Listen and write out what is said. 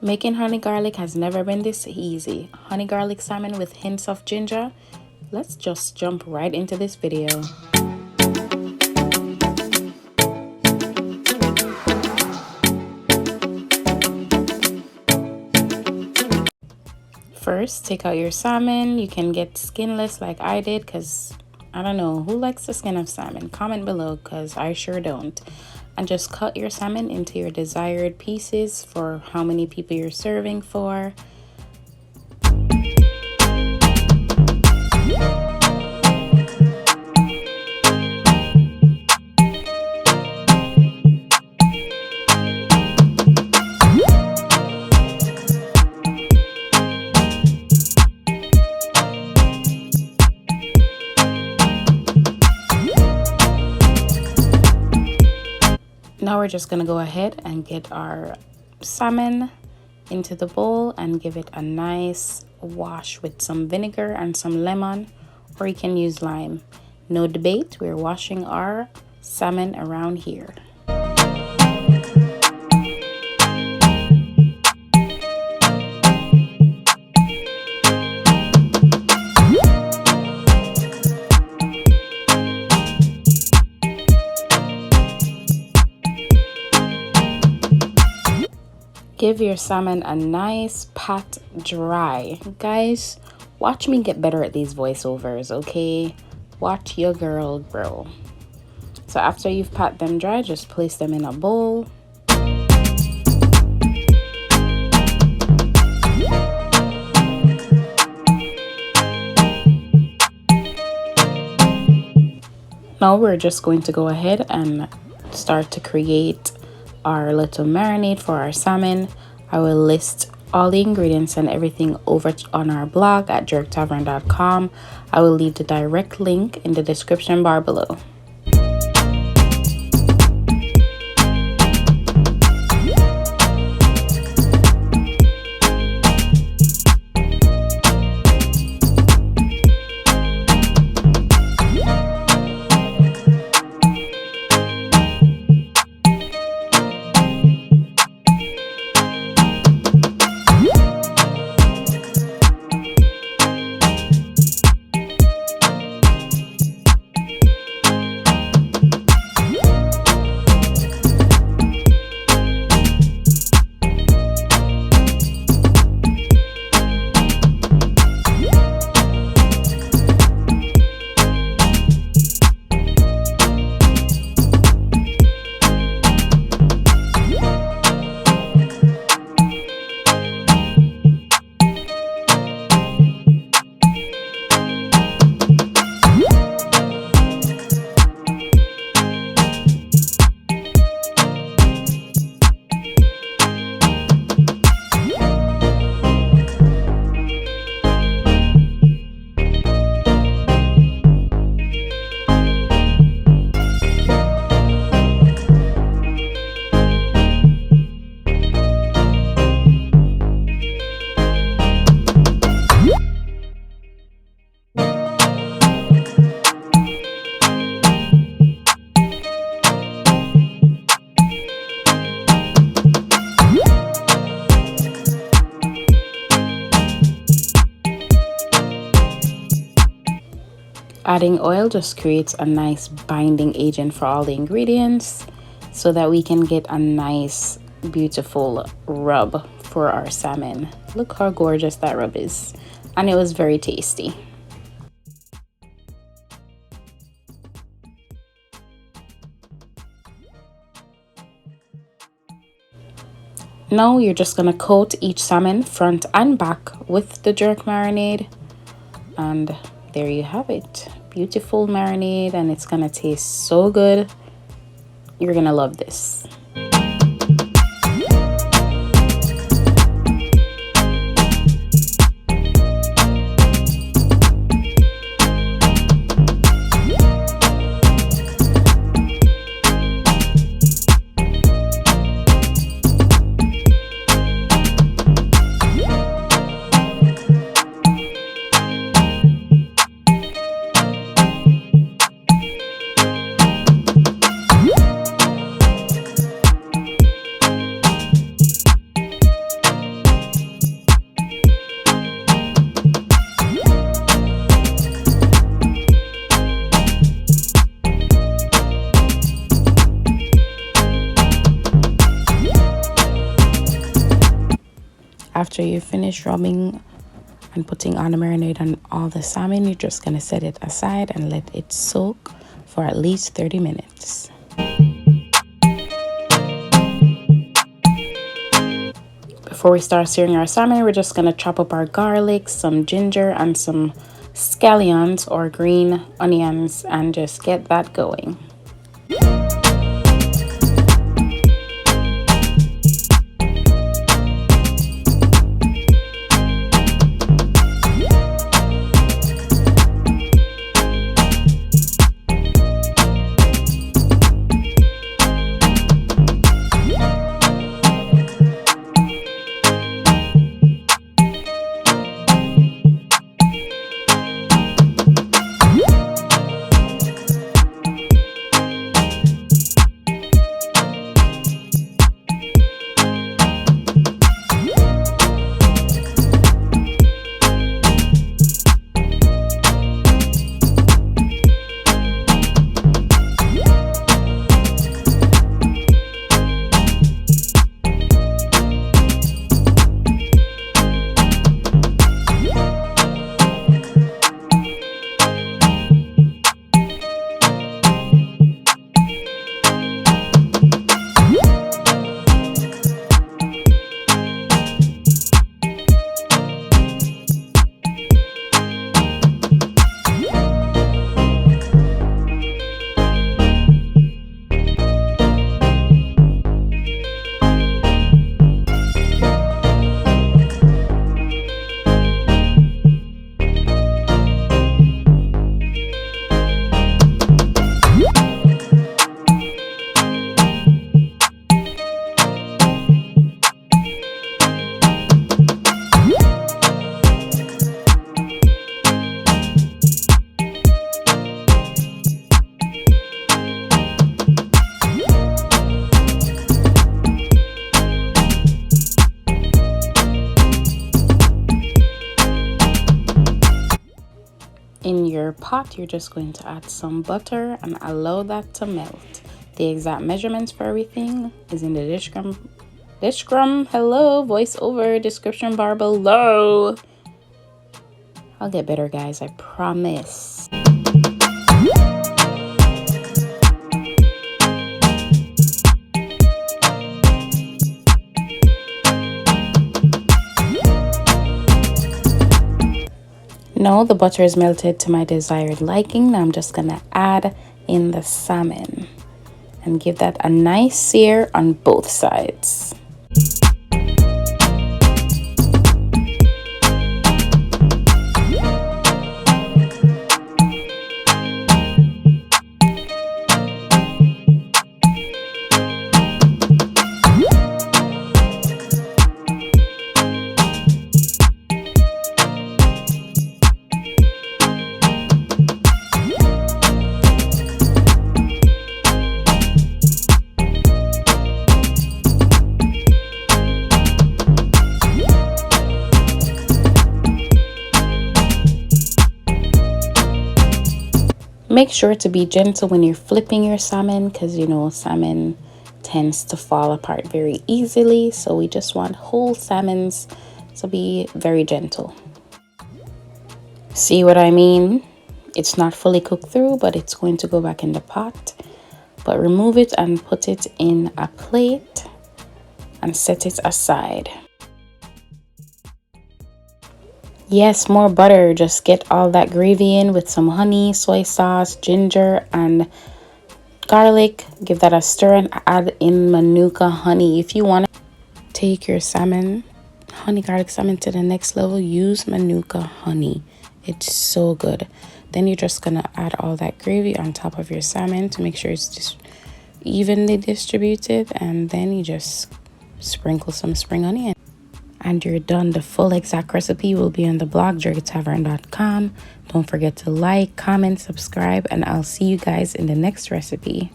Making honey garlic has never been this easy. Honey garlic salmon with hints of ginger. Let's just jump right into this video. First, take out your salmon. You can get skinless like I did, because I don't know who likes the skin of salmon. Comment below, because I sure don't. And just cut your salmon into your desired pieces for how many people you're serving for. Now we're just gonna go ahead and get our salmon into the bowl and give it a nice wash with some vinegar and some lemon, or you can use lime. No debate, we're washing our salmon around here. Give your salmon a nice pat dry. Guys, watch me get better at these voiceovers, okay? Watch your girl grow. So after you've pat them dry, just place them in a bowl. Now we're just going to go ahead and start to create our little marinade for our salmon. I will list all the ingredients and everything over on our blog at jerktavern.com. I will leave the direct link in the description bar below. Adding oil just creates a nice binding agent for all the ingredients so that we can get a nice, beautiful rub for our salmon. Look how gorgeous that rub is. And it was very tasty. Now you're just gonna coat each salmon front and back with the jerk marinade, and there you have it. Beautiful marinade, and it's gonna taste so good. You're gonna love this. After you finish rubbing and putting all the marinade on all the salmon, you're just gonna set it aside and let it soak for at least 30 minutes. Before we start searing our salmon, we're just gonna chop up our garlic, some ginger, and some scallions or green onions and just get that going. In your pot, you're just going to add some butter and allow that to melt. The exact measurements for everything is in the voiceover description bar below. I'll get better, guys, I promise. Now the butter is melted to my desired liking. Now I'm just gonna add in the salmon and give that a nice sear on both sides. Make sure to be gentle when you're flipping your salmon because, you know, salmon tends to fall apart very easily. So we just want whole salmons to be very gentle. See what I mean? It's not fully cooked through, but it's going to go back in the pot. But remove it and put it in a plate and set it aside. Yes, more butter. Just get all that gravy in with some honey, soy sauce, ginger, and garlic. Give that a stir and add in manuka honey. If you want to take your salmon, honey garlic salmon, to the next level, use manuka honey. It's so good. Then you're just gonna add all that gravy on top of your salmon to make sure it's just evenly distributed, and then you just sprinkle some spring onion. And you're done. The full exact recipe will be on the blog, jerrytavern.com. Don't forget to like, comment, subscribe, and I'll see you guys in the next recipe.